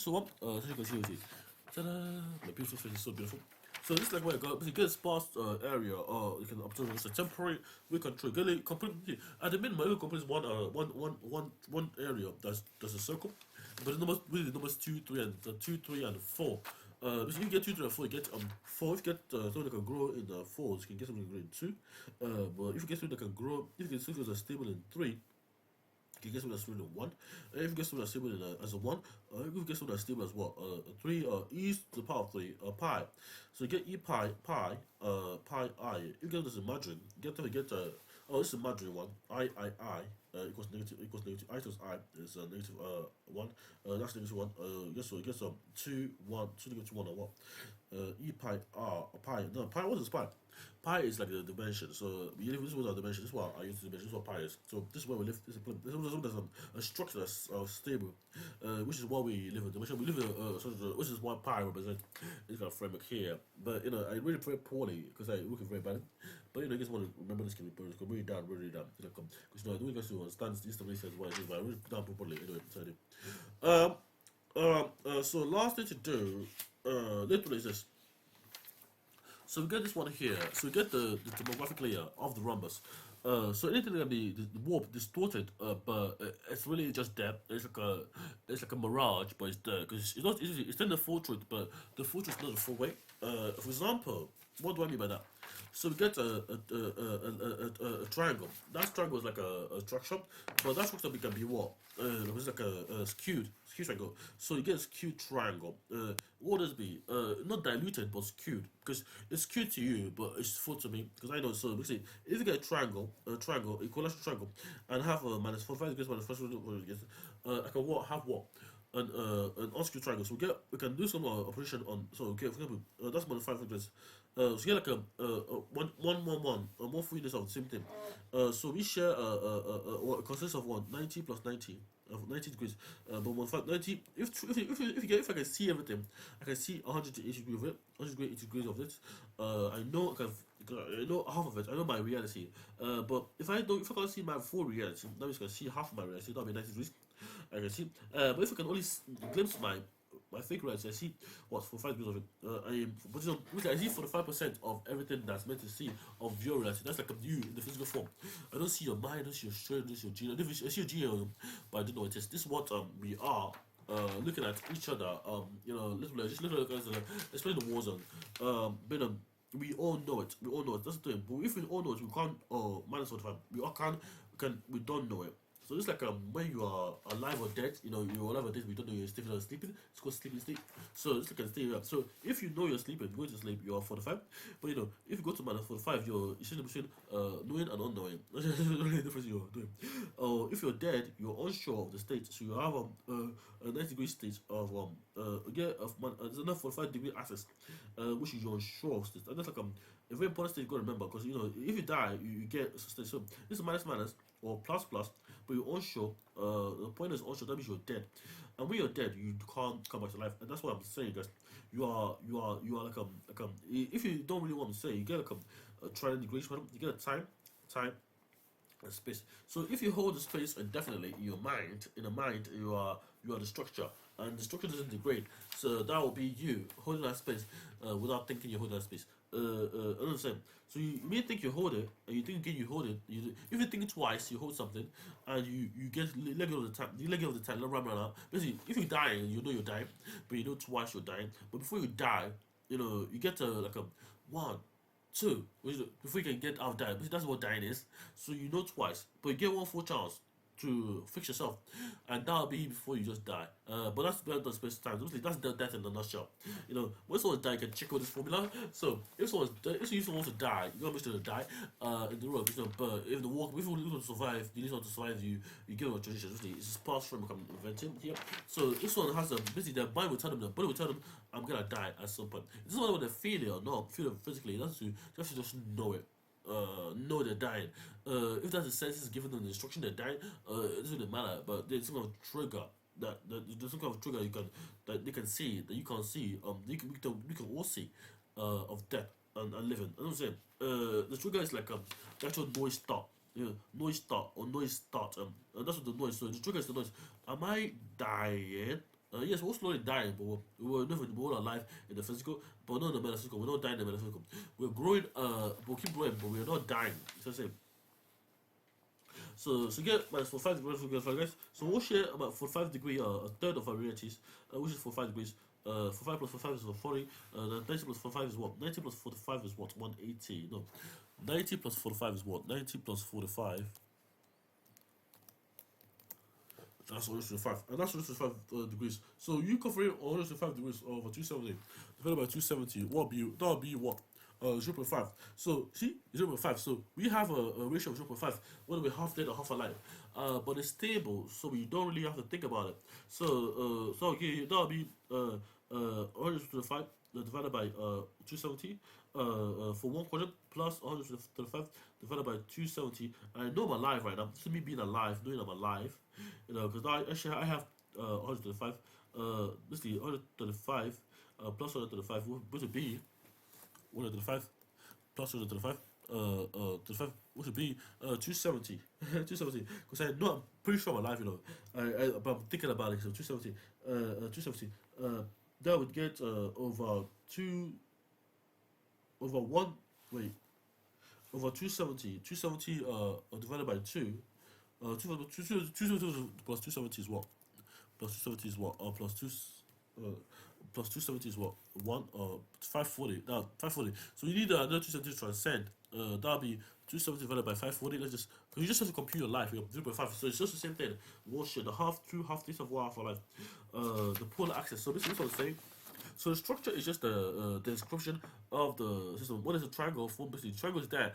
so on. As you can see, ta-da! My beautiful face is so beautiful. So this is like where I got basically get a sparse area, you can observe it's a temporary we control. Get it completely at the minimum. Every complete one area that's a circle, but the numbers really the numbers 2, 3, and 4. If you get 2, 3, and 4, you get 4. If you get something that can grow in 4s, you can get something that can grow in 2. But if you get something that can grow, if you get something that's stable in 3, you get something that's stable in 1. If you get something that's stable in as a 1, if you get something that's stable as what? 3 e to the power of 3 pi. So you get e pi pi I. If you get this in Mandarin, this is a Mandarin one. I equals negative I times I is negative 1. That's negative 1. Guess what? It gets 2 1 2 negative 1 or what? E pi r pi. No, pi. What is pi? Pi is like the dimension. So this is what our dimension. This is what I use the dimension. This is what pi is. So this is where we live. This is a structure that's stable, which is what we live in. Dimension. We live in which is what pi represents. This kind of framework here. But I read it very poorly because I work it very bad. But I just want to remember this can be really down, really down. Because I don't get to understand this stability as well. But I read it down properly anyway. So I do. So last thing to do, literally is this. So we get this one here. So we get the demographic layer of the rhombus. So anything that can be warped, distorted, but it's really just there. It's like a mirage, but it's there because it's not easy. It's in the full truth, but the full truth is not the full way. For example, what do I mean by that? So we get a triangle. That triangle is like a structure, but that structure can be what? It's like a skewed triangle. So you get a skewed triangle. What does it be? Not diluted, but skewed because it's skewed to you, but it's full to me because I know. So basically, if you get a triangle, equilateral triangle, and have a minus 45 degrees minus 45 degrees, I can have what? An unskewed triangle. So we can do some operation on. So okay, for example, that's minus 5 degrees. So you get like a more units of the same thing. So we share what consists of 90 plus 90 of 90 degrees. But 90. If I can see everything, I can see 180 degrees of it, 180 degrees of it. I know I know half of it. I know my reality. But if I can't see my full reality, that means I can see half of my reality. That'll be 90 degrees. I can see. But if I can only glimpse my fake reality, I see what 45 degrees of it. I see 45% of everything that's meant to see of your reality. That's like a you in the physical form. I don't see your mind, I don't see your strength, I don't see your gene. I see your gene, but I don't know what it is. This is what we are. Looking at each other, literally, especially the war zone. But we all know it. We all know it. That's the thing. But if we all know it, we can't. Minus 45. We all can. We don't know it. So it's like when you are alive or dead, you're alive or dead, we don't know you're sleeping. It's called sleeping state. So it's like a stay up. So if you know you're sleeping, going to sleep, you are 45. But if you go to minus 45, you're sitting between knowing and unknowing. That's the only difference you're doing. Or if you're dead, you're unsure of the state. So you have a 90-degree state of there's another 45-degree axis, which is you're unsure of state. And that's like a very important state you gotta remember because if you die, you get a state. So this is minus or plus, but you're unsure. The point is unsure. That means you're dead, and when you're dead, you can't come back to life. And that's what I'm saying, guys. You are like if you don't really want to say, you get like a triangle integration. You get a time, and space. So if you hold the space indefinitely in a mind, you are the structure, and the structure doesn't degrade. So that will be you holding that space without thinking you're holding that space. Understand? So you may think you hold it, and you think again you hold it. If you think twice, you hold something, and you get let go of the time. You let go of the time. Let run out. Basically, if you're dying, you know you're dying, but you know twice you're dying. But before you die, you get like a 1, 2, before you can get out of dying. That's what dying is. So you know twice, but you get one full chance to fix yourself, and that'll be before you just die. But that's beyond the space time. That's death in a nutshell. When someone dies, you can check out this formula. So if someone wants to die, you gotta make sure to die in the road. But if you want to survive, you need someone to survive. You get a tradition. It's a past from I'm inventing here. So if someone has basically their mind will tell them, their body will tell them, I'm gonna die at some point. It doesn't matter whether they feel it or not, feel it physically. That's you have to just know it. Know they're dying. If that's the senses given them the instruction they're dying, it doesn't really matter. But there's some kind of trigger there's some kind of trigger that they can see that you can't see. We can all see of death and living. I don't say the trigger is like the actual noise start. Noise start or noise start. And that's what the noise. So the trigger is the noise. Am I dying? Yes, we're slowly dying, but we're all alive in the physical, but not in the metaphysical. We're not dying in the metaphysical. We're growing, we'll keep growing, but we're not dying. So I say, so get minus 45 degrees for guys. So we'll share about 45 degree, a third of our realities, which is 45 degrees. 45 plus 45 is 40. 90 plus 45 is what? 90 plus 45 is what? 180. No. 90 plus 45 is what? 90 plus 45. That's 105. And that's 105 degrees. So you covering 105 degrees over 270 divided by 270. What be that would be what? 0.5. So see 0.5. So we have a ratio of 0.5 when we're half dead or half alive. But it's stable, so we don't really have to think about it. So okay, that would be 125 divided by 270 for 1 quadrant plus 135 divided by 270. I know I'm alive right now. This is me being alive, knowing I'm alive. You know, because I have 135. This is 135 plus 135, which would be 135 plus 135. 35, which would be 270. 270. Because I know I'm pretty sure I'm alive, you know. But I'm thinking about it. So 270. 270. That would get over 2 over 1. Wait. Over 270. 270 divided by 2. 270 plus 270 is what? Plus 270 is what? Plus 270 is what? 540. Now 540. So you need another 270 to transcend. That'll be 270 divided by 540. Let's just, because you just have to compute your life. You have 0.5. So it's just the same thing. One shit. The half, two half, this of one half of life. The polar axis. So basically, what I'm saying. So the structure is just the description of the system. What is a triangle for? Basically, the triangle is there,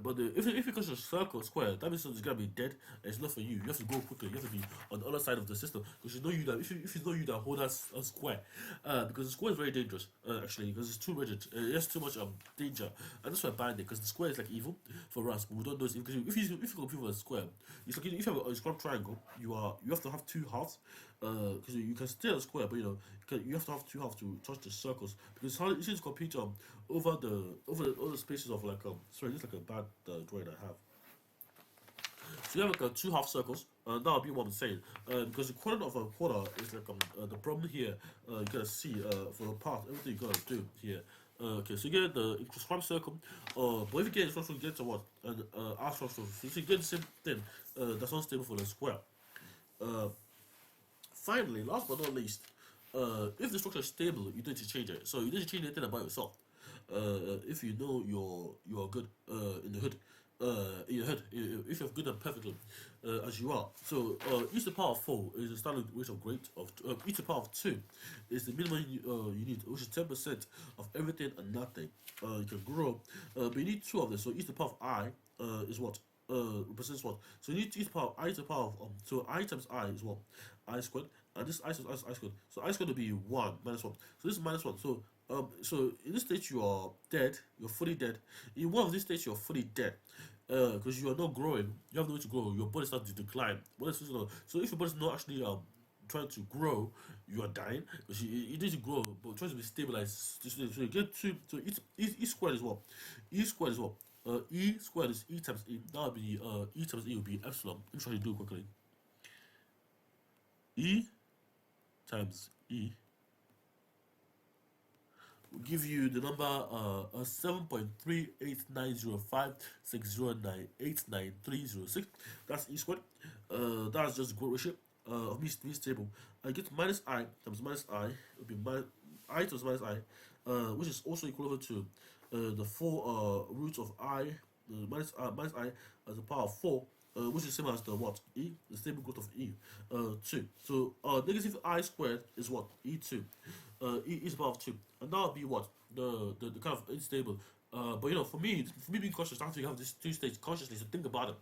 but if it goes to a circle, square, that means it's gonna be dead. And it's not for you. You have to go quickly. You have to be on the other side of the system because you know you that if you know you that hold that square, because the square is very dangerous actually because it's too rigid. It has too much danger, and that's why I banned it because the square is like evil for us, but we don't know it's evil. Because if you compete with a square, it's like if you have a square triangle, you have to have two halves. Because you can stay a square, but you have to have two halves to touch the circles because it's easy to compete over the spaces of like sorry, this is like a bad drawing I have. So you have like two half circles. That would be what I'm saying. Because the quadrant of a quarter is like the problem here. You gotta see for the path, everything you gotta do here. Okay, so you get the square circle. But if you get instruction, you get to what? And R structure. So you get the same thing. That's unstable for the square. Finally, last but not least, if the structure is stable, you don't need to change it. So you don't need to change anything about yourself. If you know you're good in the hood, in your head, if you're good and perfect as you are. So e to the power of 4 is the standard ratio of grade of e to the power of 2 is the minimum you need, which is 10% of everything and nothing. You can grow, but you need 2 of them. So e to the power of I is what? Represents what? So you need e to the power of I to the power of so I times I is what? I squared, and this I times I squared. So I squared will be 1 minus 1. So this is minus 1. So in this state you are dead. You're fully dead. In one of these states you're fully dead. Because you are not growing, you have no way to grow. Your body starts to decline. So if your body's not actually trying to grow, you are dying because you need to grow, but trying to be stabilized. So you get to so e squared is what? E squared is what? E squared is e times e. That would be e times e will be epsilon. Let me try to do it quickly. E times E will give you the number 7.389056098936. That's E squared. That's just growth ratio of mean stable. I get minus I times minus I will be I times minus I, which is also equivalent to the 4 roots of I minus I as the power of 4. Which is same as the what? E, the stable growth of E, 2. So negative I squared is what? E2. E is power of 2. And that would be what? The kind of unstable. But for me being conscious, I have to have these 2 states consciously to think about it.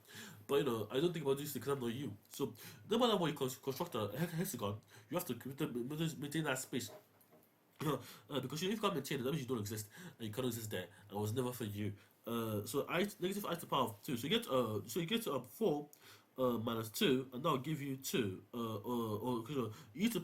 But I don't think about these things because I'm not you. So no matter what you construct a hexagon, you have to maintain that space. Because if you can't maintain it, that means you don't exist, and you can't exist there, and it was never for you. So negative I to the power of 2. So you get 4 minus 2, and that will give you 2. Or you know, e to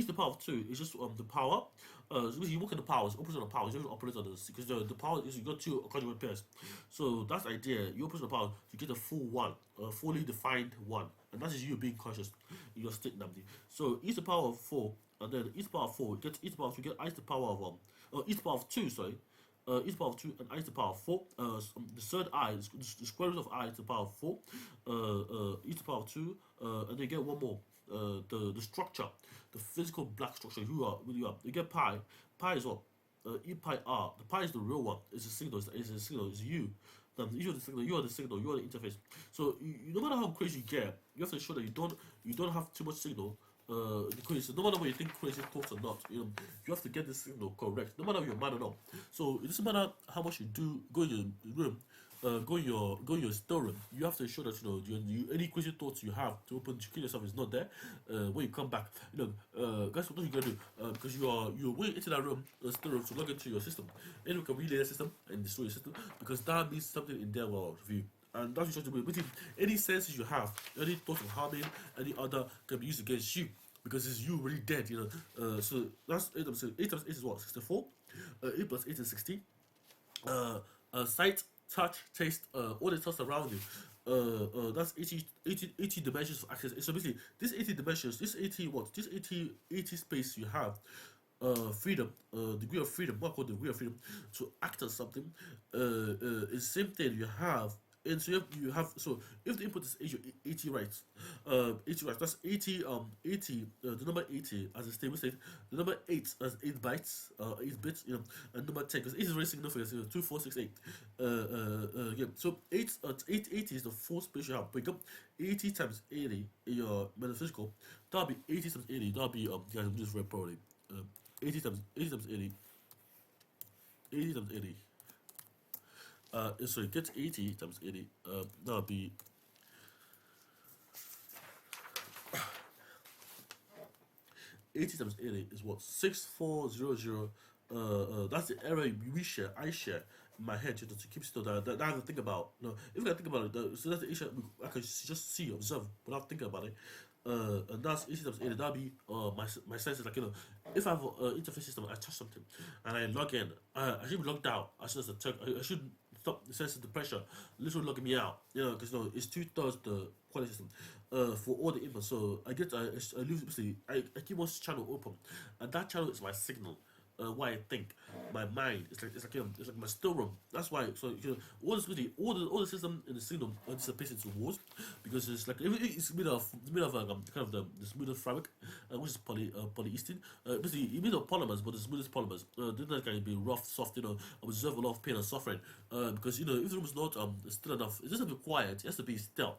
the power of 2 is just the power. So basically you work in the powers, opposite on the powers, you don't operate on this because the power is you got two conjugate pairs. So that's the idea. You operate on the power, you get a full one, a fully defined one, and that is you being conscious in your state namely. So e to the power of 4, and then e to the power of 4, you get e to the power of 2, you get I to the power of e to the power of 2, sorry. E to the power of 2 and I to the power of 4. The third I, the square root of I to the power of 4. E to the power of 2. And then get one more. The structure, the physical black structure. You get pi. Pi is what? E pi r. The pi is the real one. It's a signal. It's a signal. It's you. You are the signal. You are the signal. You are the interface. So no matter how crazy you get, you have to ensure that you don't have too much signal. Because no matter what you think crazy thoughts or not, you have to get the signal correct. No matter if you're mad or not. So it doesn't matter how much you do. Go in your room. Go in your storeroom. You have to ensure that any crazy thoughts you have to open to kill yourself is not there. When you come back, guys, what you gotta do? Because you're going into that room, storeroom, to log into your system. Anyone can relay the system and destroy your system because that means something in there will review. And that's what you're doing. Any senses you have, any thoughts of harming, any other can be used against you because it's you really dead. So that's 8 times 8 times 8 is what 64. 8 plus 8 is 60. Sight, touch, taste, all the stuff around you. That's 80 dimensions of access. So basically, this 80 dimensions, this 80 space you have, freedom, degree of freedom, what I call degree of freedom, to act on something, is the same thing you have. And so so if the input is 80 rights, 80 rights, that's 80, the number 80 as a stable state, the number 8 as 8 bytes, 8 bits, and number 10, because 8 is very significant, 2, 4, 6, 8. Yeah, so 880 is the full space you have. Break up 80 times 80 in your metaphysical, that'll be 80 times 80, that'll be, guys, I'm just very probably, 80 times 80 times 80, 80 times 80. So it gets 80 times 80. That'll be 80 times 80 is what 6400. That's the error I share in my head to keep still. That I have to think about. If I think about it, so that's the issue I can just see, observe without thinking about it. And that's 80 times 80. That'll be my senses. Like, if I have an interface system, I touch something and I log in, I should be logged out. I should stop sensing the pressure, literally logging me out. Because it's 2/3 the quality system for all the inputs. So I leave basically I keep one channel open, and that channel is my signal. What I think, my mind, it's like my storeroom. That's why. So all this really, all the system in the signal dissipates into walls, because it's like it's made of kind of the smoothest fabric, which is polyester. Basically, it's made of polymers, but the smoothest polymers. That can be rough, soft. Observe a lot of pain and suffering. Because if the room is not still enough, it doesn't have to be quiet. It has to be still.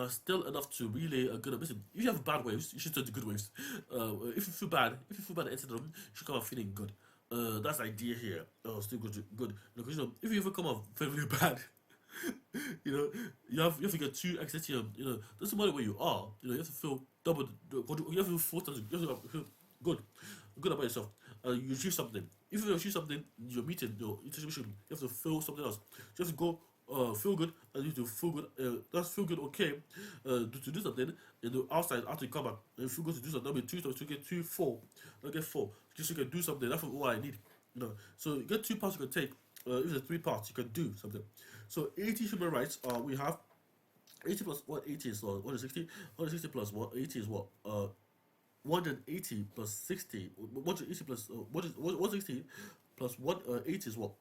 Still enough to relay a good. Listen, if you have bad waves, you should take the good waves. If you feel bad, enter the room, you should come out feeling good. That's the idea here. Still good. Because if you ever come out very bad, you have to get too excited. Doesn't matter where you are. You have to feel double. You have to feel 4 times. You have to feel good about yourself. You achieve something. If you achieve something, your meeting, your situation, you have to feel something else. You have to go. Feel good, and you to feel good. That's feel good, okay. To do something, and the outside after you come back, and you feel good to do something. That'll be 2 times 2 get 2, 4. I'll get 4. Just so you can do something. That's what I need. So you get 2 parts you can take. If there's 3 parts, you can do something. So 80 human rights. We have 80 plus what 80 is what 160. 160 plus what 80 is what 180 plus 60. 180 plus what is 160 plus 180 is what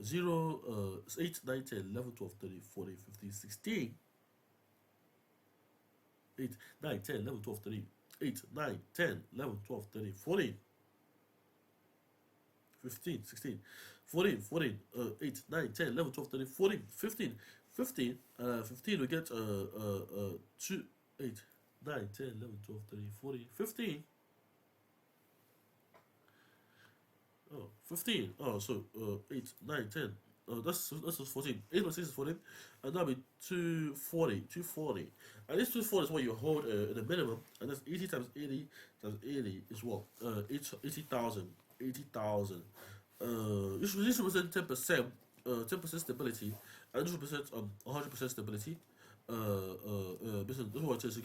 0, 8, 9, 10, 11, 12, 13, 14, 15, 16. 8, 9, 10, 11, 12, 13, 8, 9, 10, 11, 12, 13, 14, 15, 16, 14, 8, 9, 10, 11, 12, 13, 14, 15, 15, 15, we get 2, 8, 9, 10, 11, 12, 13, 14, 15. Oh, 15. Oh, so 8, 9, 10. Oh, that's 14. 8 plus 6 is 14. And that'll be 240. 240. And this 240 is what you hold in the minimum. And that's 80 times 80 times 80 is what? 80,000. 80,000. This represents 10%. 10% stability. And this represents 100% stability. business. That's what it is.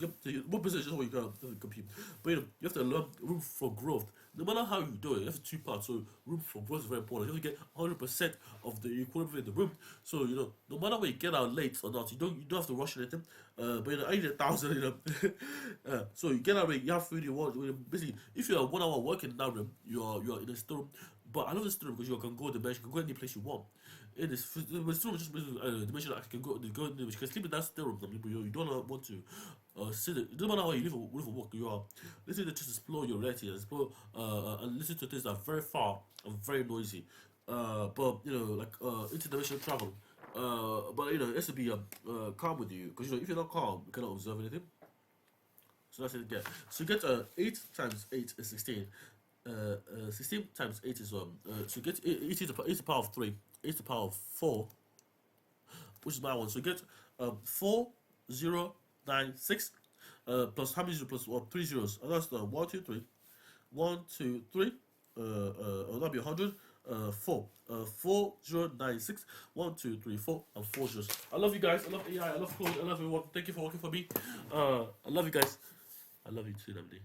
What business is what you can compete. But you have to learn room for growth. No matter how you do it, you have two parts. So room for growth is very important. You have to get 100% of the equipment in the room. So no matter where you get out late or not, you don't have to rush anything. But I need 1,000. So you get out late, you have food you want. Basically, if you're 1 hour working in that room, you're in a store. But I love the store because you can go to the bench, you can go any place you want. It is the store just dimension that I can go you can sleep in that store room. But you don't want to sit. It doesn't matter how you live or work. You are listen to just explore your reality, explore and listen to things that are very far and very noisy. But like interdimensional travel. But it has to be calm with you because if you're not calm, you cannot observe anything. So that's it again. So you get 8 times 8 is 16. 16 times 8 is so you get 8 to the power of 3, 8 to the power of 4, which is my one. So you get 4096 plus how many zeros plus 3 zeros? And that's the 1, 2, 3. 1, 2, 3. That'll be 100. 4. 4096. 1, 2, 3, 4, and 4 zeros. I love you guys. I love AI. I love Claude. I love everyone. Thank you for working for me. I love you guys. I love you too, Namdi.